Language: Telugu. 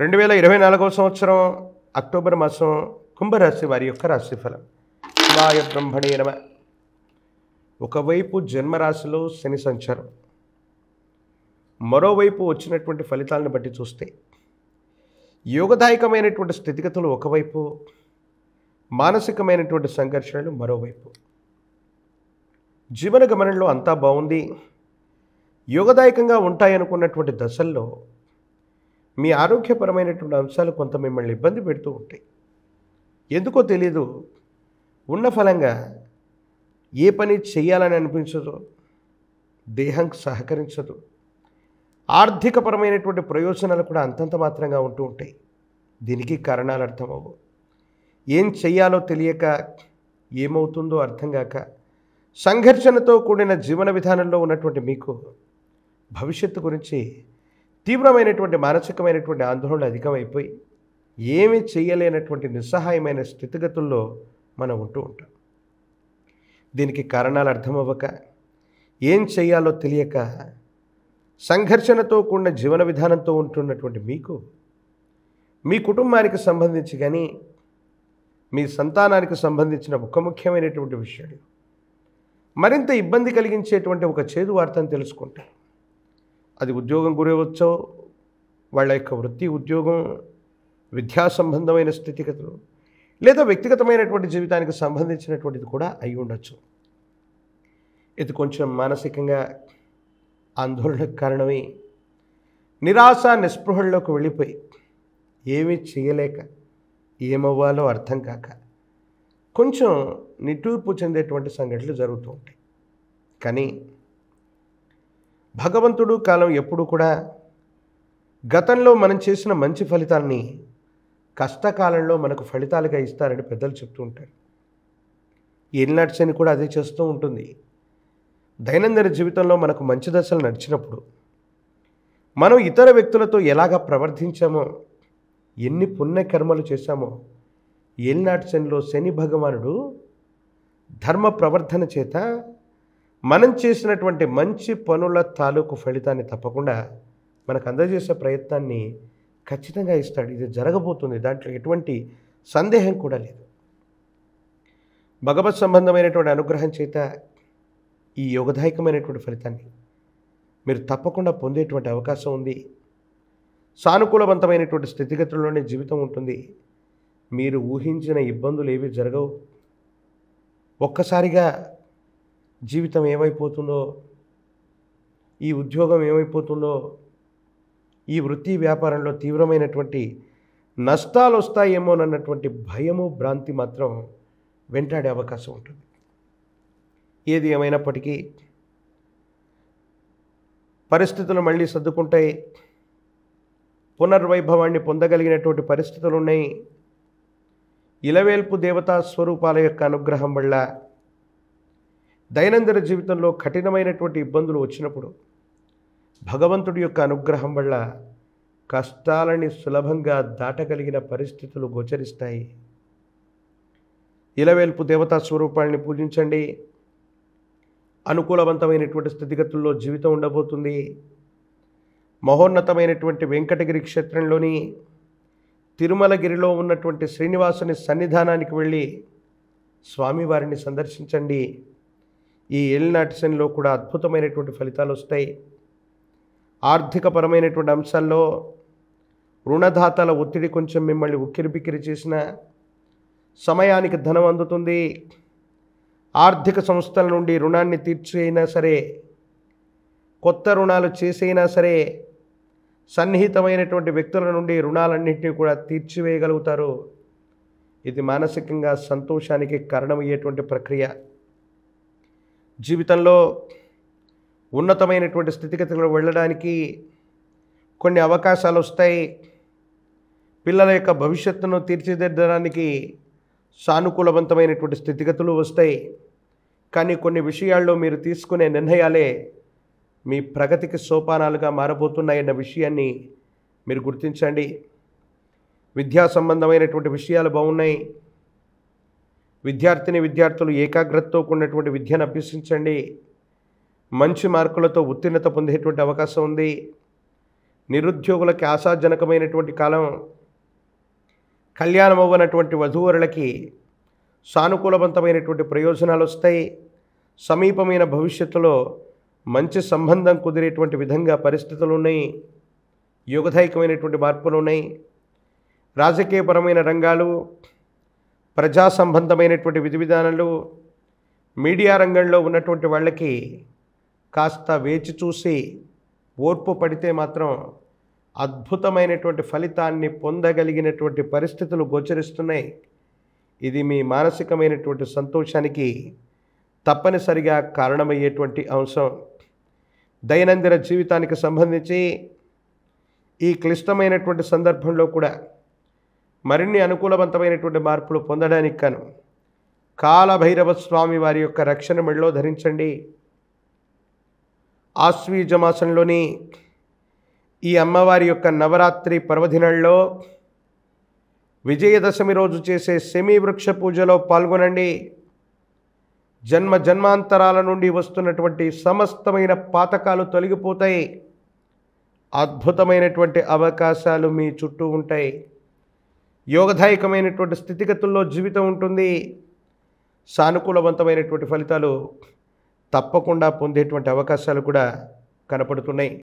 2024వ సంవత్సరం అక్టోబర్ మాసం కుంభరాశి వారి యొక్క రాశిఫలం. శివాయ బ్రహ్మణే నమః. ఒకవైపు జన్మరాశిలో శని సంచారం, మరోవైపు వచ్చినటువంటి ఫలితాలను బట్టి చూస్తే యోగదాయకమైనటువంటి స్థితిగతులు ఒకవైపు, మానసికమైనటువంటి సంఘర్షణలు మరోవైపు. జీవన గమనంలో అంతా బాగుంది, యోగదాయకంగా ఉంటాయనుకున్నటువంటి దశల్లో మీ ఆరోగ్యపరమైనటువంటి అంశాలు కొంత మిమ్మల్ని ఇబ్బంది పెడుతూ ఉంటాయి. ఎందుకో తెలీదు, ఉన్న ఫలంగా ఏ పని చేయాలని అనిపించదు, దేహం సహకరించదు, ఆర్థికపరమైనటువంటి ప్రయోజనాలు కూడా అంతంత మాత్రంగా ఉంటూ ఉంటాయి. దీనికి కారణాలు అర్థమవు. ఏం చెయ్యాలో తెలియక, ఏమవుతుందో అర్థం కాక, సంఘర్షణతో కూడిన జీవన విధానంలో ఉన్నటువంటి మీకు భవిష్యత్తు గురించి తీవ్రమైనటువంటి మానసికమైనటువంటి ఆందోళన అధికమైపోయి ఏమీ చేయలేనటువంటి నిస్సహాయమైన స్థితిగతుల్లో మనం ఉంటూ ఉంటాం. దీనికి కారణాలు అర్థమవ్వక, ఏం చేయాలో తెలియక, సంఘర్షణతో కూడిన జీవన విధానంతో ఉంటున్నటువంటి మీకు మీ కుటుంబానికి సంబంధించి కానీ, మీ సంతానానికి సంబంధించిన ఒక ముఖ్యమైనటువంటి విషయాలు మరింత ఇబ్బంది కలిగించేటువంటి ఒక చేదు వార్తను తెలుసుకుంటారు. అది ఉద్యోగం గురవచ్చో, వాళ్ళ యొక్క వృత్తి, ఉద్యోగం, విద్యా సంబంధమైన స్థితిగతులు, లేదా వ్యక్తిగతమైనటువంటి జీవితానికి సంబంధించినటువంటిది కూడా అయి ఉండొచ్చు. ఇది కొంచెం మానసికంగా ఆందోళనకు కారణమై నిరాశ నిస్పృహల్లోకి వెళ్ళిపోయి ఏమీ చేయలేక, ఏమవ్వాలో అర్థం కాక కొంచెం నిట్టూర్పు చెందేటువంటి సంఘటనలు జరుగుతూ ఉంటాయి. కానీ భగవంతుడు కాలం ఎప్పుడు కూడా గతంలో మనం చేసిన మంచి ఫలితాన్ని కష్టకాలంలో మనకు ఫలితాలుగా ఇస్తారని పెద్దలు చెప్తూ ఉంటారు. ఏలినాటి శని కూడా అదే చేస్తూ ఉంటుంది. దైనందిన జీవితంలో మనకు మంచి దశలు నడిచినప్పుడు మనం ఇతర వ్యక్తులతో ఎలాగ ప్రవర్తించామో, ఎన్ని పుణ్యకర్మలు చేశామో, ఏలినాటి శనిలో శని భగవానుడు ధర్మ ప్రవర్ధన చేత మనం చేసినటువంటి మంచి పనుల తాలూకు ఫలితాన్ని తప్పకుండా మనకు అందజేసే ప్రయత్నాన్ని ఖచ్చితంగా ఇస్తాడు. ఇది జరగబోతుంది, దాంట్లో ఎటువంటి సందేహం కూడా లేదు. భగవత్ సంబంధమైనటువంటి అనుగ్రహం చేత ఈ యోగదాయకమైనటువంటి ఫలితాన్ని మీరు తప్పకుండా పొందేటువంటి అవకాశం ఉంది. సానుకూలవంతమైనటువంటి స్థితిగతుల్లోనే జీవితం ఉంటుంది. మీరు ఊహించిన ఇబ్బందులు ఏవి జరగవు. ఒక్కసారిగా జీవితం ఏమైపోతుందో, ఈ ఉద్యోగం ఏమైపోతుందో, ఈ వృత్తి వ్యాపారంలో తీవ్రమైనటువంటి నష్టాలు వస్తాయేమోనన్నటువంటి భయము, భ్రాంతి మాత్రం వెంటాడే అవకాశం ఉంటుంది. ఏది ఏమైనప్పటికీ పరిస్థితులు మళ్ళీ సర్దుకుంటాయి. పునర్వైభవాన్ని పొందగలిగినటువంటి పరిస్థితులు ఉన్నాయి. ఇలవేల్పు దేవతా స్వరూపాల యొక్క అనుగ్రహం వల్ల దైనందిన జీవితంలో కఠినమైనటువంటి ఇబ్బందులు వచ్చినప్పుడు భగవంతుడి యొక్క అనుగ్రహం వల్ల కష్టాలని సులభంగా దాటగలిగిన పరిస్థితులు గోచరిస్తాయి. ఇలవేల్పు దేవతా స్వరూపాన్ని పూజించండి. అనుకూలవంతమైనటువంటి స్థితిగతుల్లో జీవితం ఉండబోతుంది. మహోన్నతమైనటువంటి వెంకటగిరి క్షేత్రంలోని తిరుమలగిరిలో ఉన్నటువంటి శ్రీనివాసుని సన్నిధానానికి వెళ్ళి స్వామివారిని సందర్శించండి. ఈ ఏలినాటి శనిలో కూడా అద్భుతమైనటువంటి ఫలితాలు వస్తాయి. ఆర్థికపరమైనటువంటి అంశాల్లో రుణదాతల ఒత్తిడి కొంచెం మిమ్మల్ని ఉక్కిరిబిక్కిరి చేసిన సమయానికి ధనం అందుతుంది. ఆర్థిక సంస్థల నుండి రుణాన్ని తీర్చైనా సరే, కొత్త రుణాలు చేసైనా సరే, సన్నిహితమైనటువంటి వ్యక్తుల నుండి రుణాలన్నింటినీ కూడా తీర్చివేయగలుగుతారు. ఇది మానసికంగా సంతోషానికి కారణమయ్యేటువంటి ప్రక్రియ. జీవితంలో ఉన్నతమైనటువంటి స్థితిగతులకు వెళ్ళడానికి కొన్ని అవకాశాలు వస్తాయి. పిల్లల యొక్క భవిష్యత్తును తీర్చిదిద్దడానికి సానుకూలవంతమైనటువంటి స్థితిగతులు వస్తాయి. కానీ కొన్ని విషయాల్లో మీరు తీసుకునే నిర్ణయాలే మీ ప్రగతికి సోపానాలుగా మారబోతున్నాయన్న విషయాన్ని మీరు గుర్తించండి. విద్యా సంబంధమైనటువంటి విషయాలు బాగున్నాయి. విద్యార్థులు ఏకాగ్రతతో కూడినటువంటి విద్యను అభ్యసించండి. మంచి మార్కులతో ఉత్తీర్ణత పొందేటువంటి అవకాశం ఉంది. నిరుద్యోగులకి ఆశాజనకమైనటువంటి కాలం. కళ్యాణం అవ్వనటువంటి వధూవరులకి సానుకూలవంతమైనటువంటి ప్రయోజనాలు వస్తాయి. సమీపమైన భవిష్యత్తులో మంచి సంబంధం కుదిరేటువంటి విధంగా పరిస్థితులు ఉన్నాయి. యోగదాయకమైనటువంటి మార్పులు ఉన్నాయి. రాజకీయపరమైన రంగాలు, ప్రజా సంబంధమైనటువంటి విధి విధానాలు, మీడియా రంగంలో ఉన్నటువంటి వాళ్ళకి కాస్త వేచి చూసి ఓర్పు పడితే మాత్రం అద్భుతమైనటువంటి ఫలితాన్ని పొందగలిగినటువంటి పరిస్థితులు గోచరిస్తున్నాయి. ఇది మీ మానసికమైనటువంటి సంతోషానికి తప్పనిసరిగా కారణమయ్యేటువంటి అంశం. దైనందిన జీవితానికి సంబంధించి ఈ క్లిష్టమైనటువంటి సందర్భంలో కూడా మరిన్ని అనుకూలవంతమైనటువంటి మార్పులు పొందడానికి కాను కాలభైరవ స్వామి వారి యొక్క రక్షణ మెడలో ధరించండి. ఆశ్వీజ మాసంలోని ఈ అమ్మవారి యొక్క నవరాత్రి పర్వదినాల్లో విజయదశమి రోజు చేసే శమీ వృక్ష పూజలో పాల్గొనండి. జన్మ జన్మాంతరాల నుండి వస్తున్నటువంటి సమస్తమైన పాతకాలు తొలగిపోతాయి. అద్భుతమైనటువంటి అవకాశాలు మీ చుట్టూ ఉంటాయి. యోగదాయకమైనటువంటి స్థితిగతుల్లో జీవితం ఉంటుంది. సానుకూలవంతమైనటువంటి ఫలితాలు తప్పకుండా పొందేటువంటి అవకాశాలు కూడా కనపడుతున్నాయి.